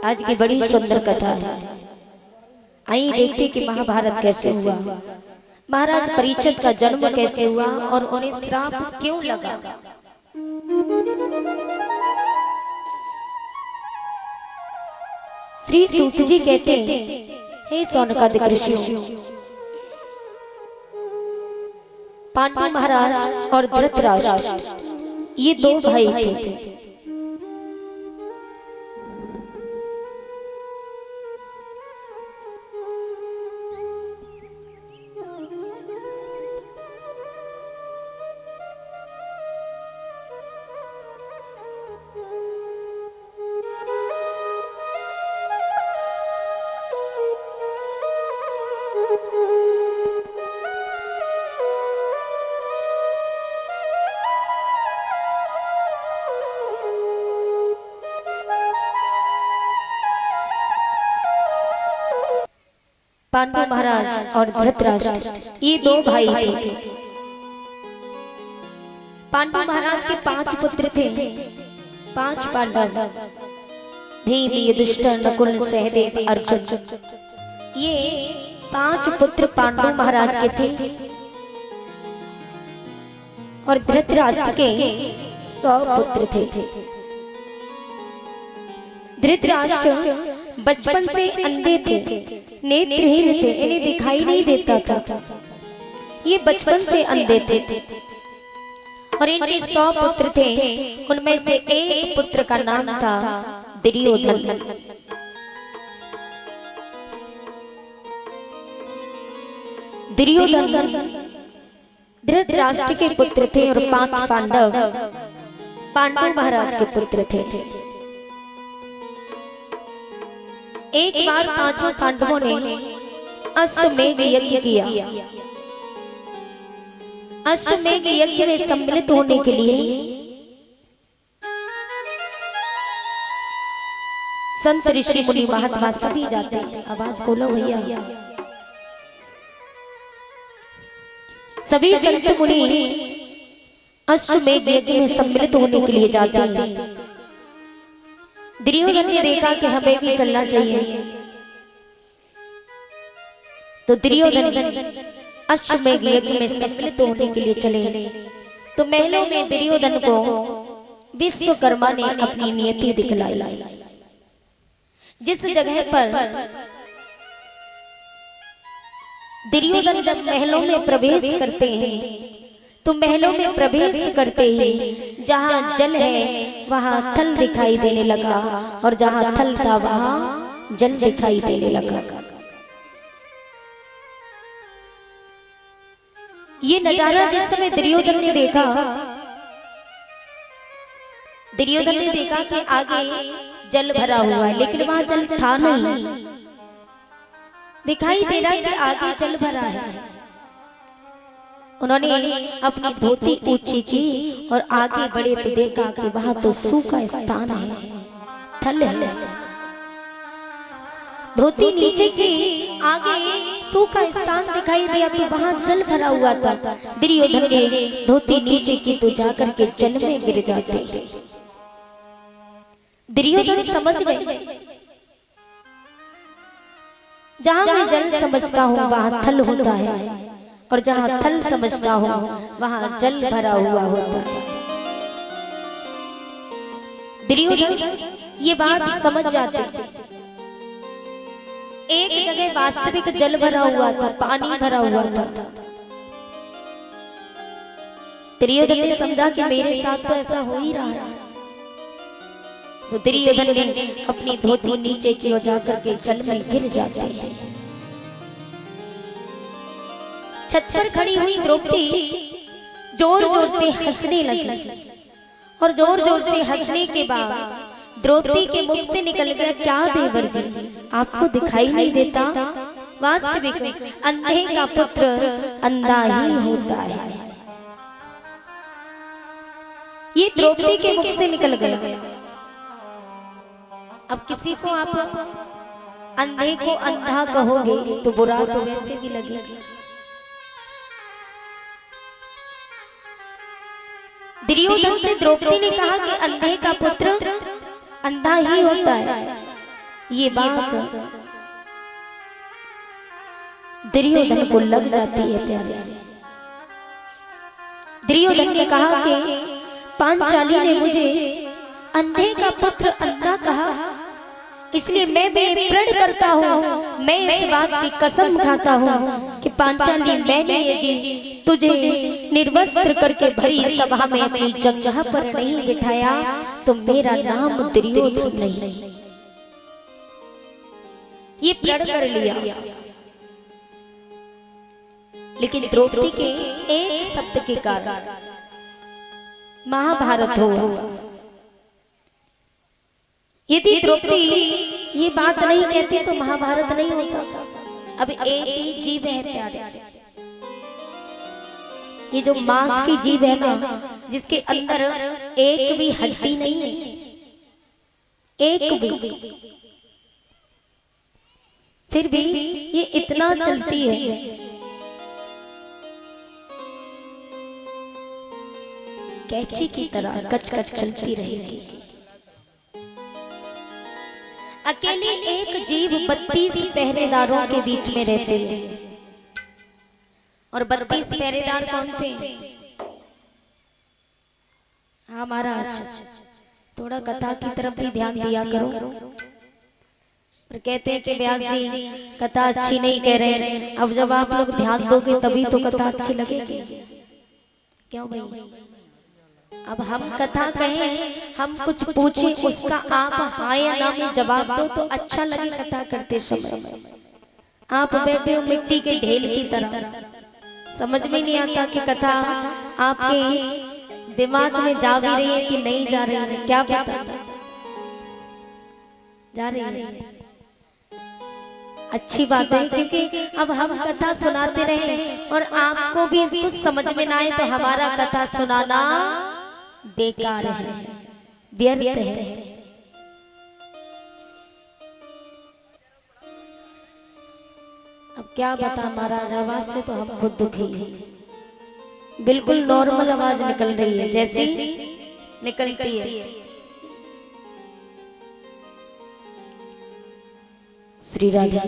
आज की बड़ी सुंदर कथा है। आइए देखते कि महाभारत कैसे हुआ, महाराज परीक्षित का जन्म कैसे हुआ और उन्हें श्राप क्यों लगा। श्री सूत जी कहते हैं, हे सौनकादिक ऋषियों, पांडु महाराज और धृतराष्ट्र ये दो भाई थे। पांडु महाराज और धृतराष्ट्र ये दो भाई थे। पांडु महाराज के 5 पुत्र थे, 5 पांडव, भीम, युधिष्ठिर, नकुल, सहदेव, अर्जुन। ये 5 पुत्र पांडु महाराज के थे और धृतराष्ट्र के 100 पुत्र थे। धृतराष्ट्र बचपन से अंधे थे, नेत्रहीन थे, इन्हें दिखाई नहीं देता था। ये बचपन से अंधे थे और इनके 100 पुत्र थे। उनमें से एक पुत्र का नाम था दुर्योधन। दुर्योधन धृतराष्ट्र के पुत्र थे और 5 पांडव पांडु महाराज के पुत्र थे। एक बार 5 पांडवों ने अश्वमेध यज्ञ किया। अश्वमेध यज्ञ में सम्मिलित होने के लिए संत, ऋषि, मुनि, महात्मा सभी जाते हैं। आवाज खोलो भैया। सभी संत मुनि अश्वमेध यज्ञ में सम्मिलित होने के लिए जाते हैं। दुर्योधन ने देखा कि हमें भी चलना चाहिए, तो दुर्योधन अश्वमेध यज्ञ में सम्मिलित होने के लिए चले। तो महलों में दुर्योधन को विश्वकर्मा ने अपनी नियति दिखलाई। जिस जगह पर दुर्योधन जब महलों में प्रवेश करते हैं, तो महलों में प्रवेश करते ही जहां जल है वहां थल दिखाई देने लगा और जहां थल था वहां जल दिखाई देने लगा। ये नजारा जिस समय दुर्योधन ने देखा, दुर्योधन ने देखा कि आगे जल भरा हुआ है, लेकिन वहां जल था नहीं। दिखाई दे रहा है कि आगे जल भरा है। उन्होंने अपनी धोती ऊंची की और आगे बढ़े तो देखा कि वहां तो सूखा स्थान है, थल है। धोती नीचे की, आगे सूखा स्थान दिखाई दिया तो वहां जल भरा हुआ था। दुर्योधन ने धोती नीचे की तो जाकर के जल में गिर जाते। दुर्योधन समझ गए, जहां मैं जल समझता हूं वहां थल होता है और जहां थल समझता हूं वहां जल भरा हुआ होता है। दुर्योधन ये बात समझ जाते। एक जगह वास्तविक जल भरा हुआ था, पानी भरा हुआ था। दुर्योधन ने समझा कि मेरे साथ तो ऐसा हो ही रहा है। तो दुर्योधन ने अपनी धोती नीचे की ओर जाकर के जल में गिर जाते हैं। छत पर खड़ी हुई द्रौपदी जोर जोर से हंसने लगी और जोर जोर से हंसने के बाद द्रौपदी के मुख से निकल गया, क्या देवर जी आपको दिखाई नहीं देता? वास्तविक अंधे का पुत्र अंधा ही होता है। ये द्रौपदी के मुख से निकल गया। अब किसी को आप अंधे को अंधा कहोगे तो बुरा तो वैसे भी लगेगा। दुर्योधन से द्रौपदी ने कहा कि अंधे का पुत्र अंधा ही होता है। ये बात दुर्योधन को लग जाती है प्यारे। दुर्योधन ने कहा कि पांचाली ने मुझे अंधे का पुत्र अंधा कहा, इसलिए मैं भी प्रण करता हूँ, मैं इस बात की कसम खाता हूँ कि पांचाली मैंने यदि तुझे निर्वस्त्र करके भरी सभा में अपनी जगह पर नहीं बिठाया तो मेरा नाम दुर्योधन नहीं। ये प्रण कर लिया, लेकिन द्रौपदी के एक शब्द के कारण महाभारत हो। यदि द्रौपदी ये बात नहीं कहती तो महाभारत नहीं होता। अब एक ही जीव है प्यारे, ये जो मांस की जीव है ना, जिसके अंदर एक भी हड्डी नहीं है, एक भी, फिर भी ये इतना चलती है। कैची की तरह कच कच चलती रहेगी। अकेली एक जीव 32 पहरेदारों के बीच में रहते हैं। और 32 पहरेदार कौन से? हाँ महाराज, थोड़ा कथा की तरफ भी ध्यान दिया करो। पर कहते हैं कि व्यास जी कथा अच्छी नहीं कह रहे, अब जब आप लोग ध्यान दोगे तभी तो कथा अच्छी लगेगी। क्यों भाई? अब हम कथा कहें, हम कुछ पूछें, उसका आप हाँ या ना में जवाब दो तो अच्छा लगे कथा करते समय। आप बैठे हो मिट्टी के ढेल की तरह, समझ में नहीं आता कि कथा आपके दिमाग में जा भी रही है कि नहीं जा रही है, क्या पता जा रही है। अच्छी बात है, क्योंकि अब हम कथा सुनाते रहे और आपको भी कुछ समझ में ना आए तो हमारा कथा सुनाना बेकार है, व्यर्थ है। अब क्या बता महाराज, आवाज से तो हम खुद दुखी हैं। बिल्कुल नॉर्मल आवाज निकल रही है जैसे निकलती है। श्री राधे।